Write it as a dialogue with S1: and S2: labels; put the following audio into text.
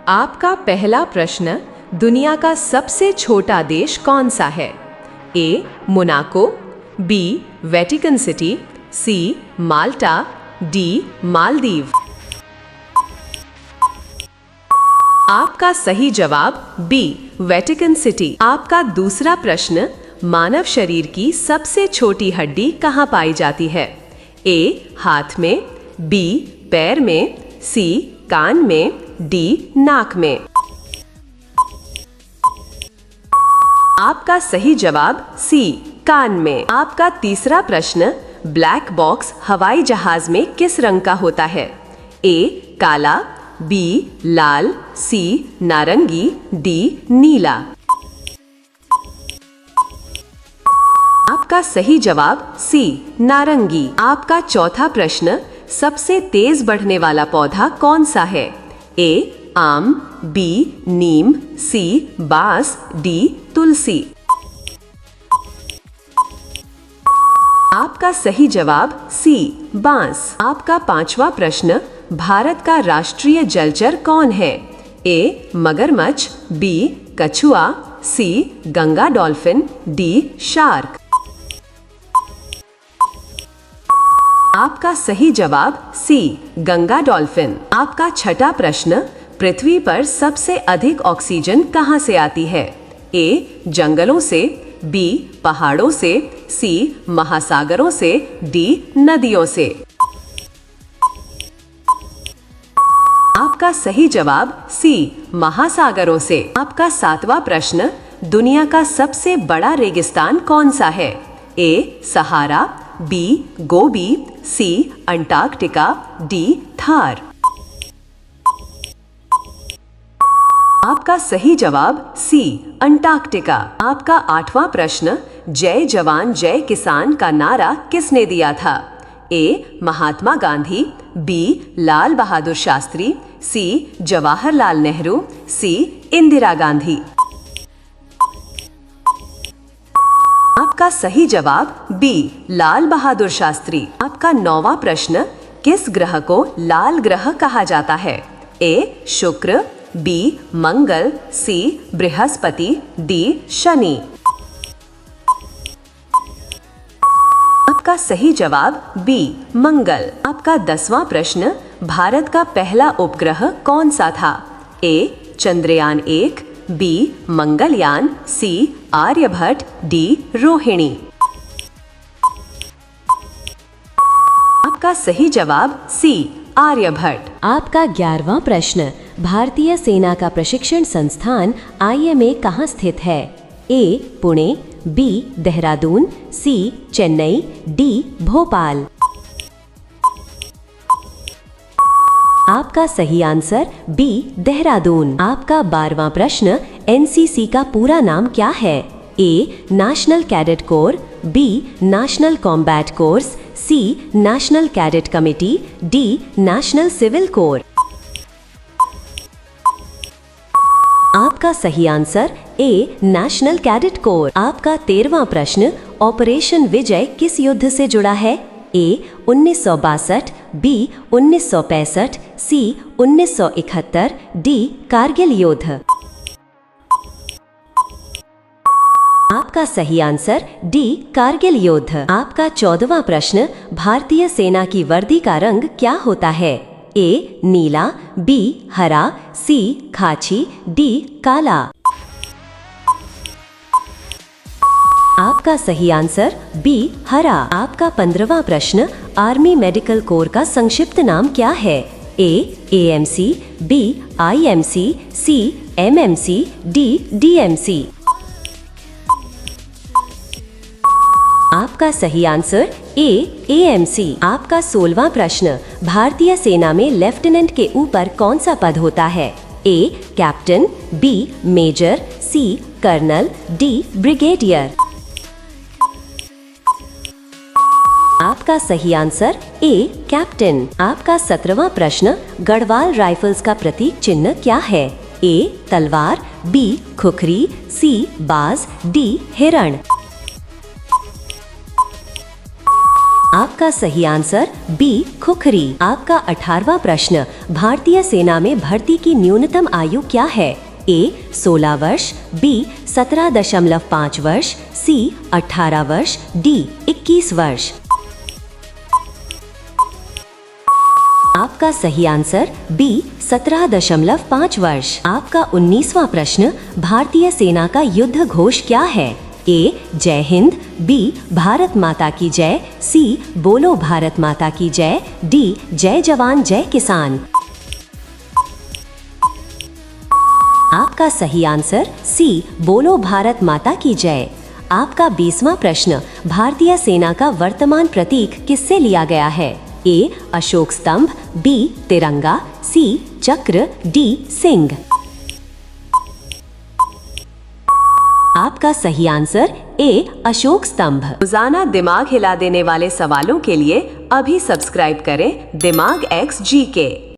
S1: आपका पहला प्रश्न, दुनिया का सबसे छोटा देश कौन सा है? ए मोनाको, बी वेटिकन सिटी, सी माल्टा, डी मालदीव। आपका सही जवाब बी वेटिकन सिटी। आपका दूसरा प्रश्न, मानव शरीर की सबसे छोटी हड्डी कहाँ पाई जाती है? ए हाथ में, बी पैर में, सी कान में, डी नाक में। आपका सही जवाब सी कान में। आपका तीसरा प्रश्न, ब्लैक बॉक्स हवाई जहाज में किस रंग का होता है? ए काला, बी लाल, सी नारंगी, डी नीला। आपका सही जवाब सी नारंगी। आपका चौथा प्रश्न, सबसे तेज बढ़ने वाला पौधा कौन सा है? ए आम, बी नीम, सी बांस, डी तुलसी। आपका सही जवाब सी बांस। आपका पांचवा प्रश्न, भारत का राष्ट्रीय जलचर कौन है? ए मगरमच्छ, बी कछुआ, सी गंगा डॉल्फिन, डी शार्क। आपका सही जवाब सी गंगा डॉल्फिन। आपका छठा प्रश्न, पृथ्वी पर सबसे अधिक ऑक्सीजन कहां से आती है? ए जंगलों से, बी पहाड़ों से, सी महासागरों से, डी नदियों से। आपका सही जवाब सी महासागरों से। आपका सातवां प्रश्न, दुनिया का सबसे बड़ा रेगिस्तान कौन सा है? ए सहारा, बी गोबी, सी अंटार्कटिका, डी थार। आपका सही जवाब सी अंटार्कटिका। आपका आठवां प्रश्न, जय जवान जय किसान का नारा किसने दिया था? ए महात्मा गांधी, बी लाल बहादुर शास्त्री, सी जवाहरलाल नेहरू, सी इंदिरा गांधी। आपका सही जवाब बी लाल बहादुर शास्त्री। आपका नौवां प्रश्न, किस ग्रह को लाल ग्रह कहा जाता है? ए शुक्र, बी मंगल, सी बृहस्पति, डी शनि। आपका सही जवाब बी मंगल। आपका 10वां प्रश्न, भारत का पहला उपग्रह कौन सा था? ए चंद्रयान 1, बी मंगलयान, सी आर्यभट्ट, डी रोहिणी। आपका सही जवाब सी आर्यभट्ट। आपका 11वां प्रश्न, भारतीय सेना का प्रशिक्षण संस्थान IMA कहाँ स्थित है? ए पुणे, बी देहरादून, सी चेन्नई, डी भोपाल। आपका सही आंसर बी देहरादून। आपका 12वां प्रश्न, NCC का पूरा नाम क्या है? A National Cadet Corps, B National Combat Course, C National Cadet Committee, D National Civil Corps. आपका सही answer A National Cadet Corps. आपका 13वां प्रश्न, ऑपरेशन विजय किस युद्ध से जुड़ा है? ए 1962, बी 1965, सी 1971, डी कारगिल युद्ध। आपका सही आंसर डी कारगिल युद्ध। आपका 14वां प्रश्न, भारतीय सेना की वर्दी का रंग क्या होता है? ए नीला, बी हरा, सी खाची, डी काला। आपका सही आंसर बी हरा। आपका 15वां प्रश्न, आर्मी मेडिकल कोर का संक्षिप्त नाम क्या है? ए AMC, बी IMC, सी MMC, डी DMC। आपका सही आंसर ए AMC। आपका 16वां प्रश्न, भारतीय सेना में लेफ्टिनेंट के ऊपर कौन सा पद होता है? A captain, B major, C colonel, D brigadier. आपका सही आंसर ए कैप्टन। आपका 17वां प्रश्न, गढ़वाल राइफल्स का प्रतीक चिन्ह क्या है? ए तलवार, बी खुखरी, सी बाज, डी हिरण।
S2: आपका सही आंसर बी खुखरी। आपका 18वां प्रश्न, भारतीय सेना में भर्ती की न्यूनतम आयु क्या है? ए 16 वर्ष, बी 17.5 वर्ष, सी 18 वर्ष, डी 21 वर्ष। आपका सही आंसर बी 17.5 वर्ष। आपका 19वां प्रश्न, भारतीय सेना का युद्ध घोष क्या है? ए जय हिंद, बी भारत माता की जय, सी बोलो भारत माता की जय, डी जय जवान जय किसान। आपका सही आंसर सी बोलो भारत माता की जय। आपका 20वां प्रश्न, भारतीय सेना का वर्तमान प्रतीक किससे लिया गया है? ए अशोक स्तंभ, बी तिरंगा, सी चक्र, डी सिंह। आपका सही आंसर ए अशोक स्तंभ।
S1: रोजाना दिमाग हिला देने वाले सवालों के लिए अभी सब्सक्राइब करें दिमाग एक्स जी के।